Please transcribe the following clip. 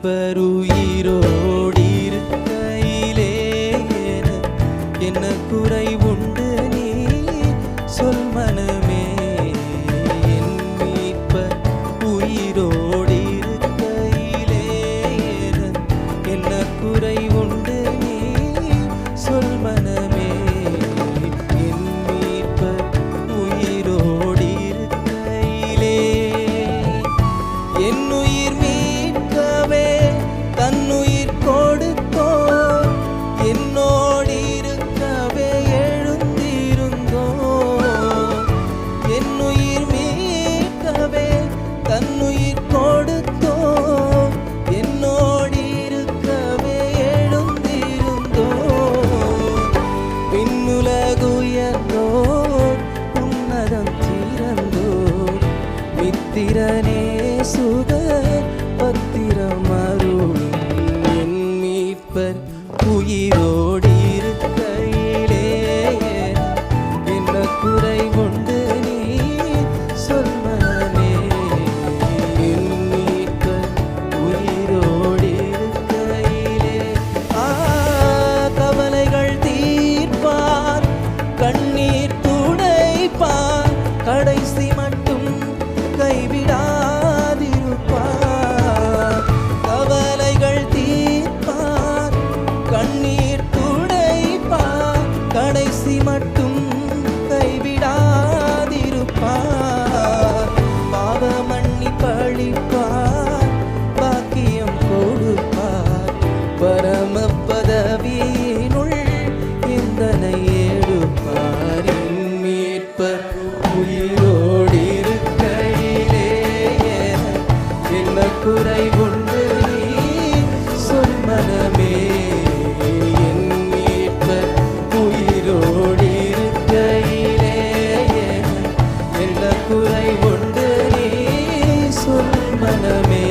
மீட்பருயிரோடி இருக்கையிலே என்ன குறை உண்டு நீ சொல் மனமே. என் மீட்பர் உயிரோடி இருக்கையிலே என்ன குறை உண்டு நீ சொல் மனமே. என் மீட்பர் உயிரோடி இருக்கையிலே என் உயிர் மீட்கவே தன்னுயிர் கொடுத்தோர் என்னோடு இருக்கவே எழுந்திருந்தோர். என் உயிர் மீட்கவே தன்னுயிர் கொடுத்தோர் என்னோடு இருக்கவே எழுந்திருந்தோர். விண்ணுலகுயர்ந்தோர் உன்னதம் திறந்தோர் மித்திரனே சுக பத்திரம் அருள். என் மீட்பர் உயிரோடு இருக்கையிலே என்ன குறை உண்டு நீ சொல் மனமே. என் மீட்பர் உயிரோடு இருக்கையிலே கவலைகள் தீர்ப்பார் கண்ணீர் துடைப்பார் கடைசி மட்டும் கைவிடாதிருப்பார். கவலைகள் தீர்ப்பார் கண்ணீர் துடைப்பார் கடைசி மட்டும் கைவிடாதிருப்பார். பாவ மன்னிப்பளிப்பார் பாக்கியம் கொடுப்பார் பரம பதவியினுள் எந்தனை எடுப்பார். என் மீட்பர் உயிரோடு இருக்கையிலே என்ன குறை உண்டு நீ சொல் மனமே. என் மீட்பர் உயிரோடு இருக்கையிலே என்ன குறை உண்டு நீ சொல் மனமே.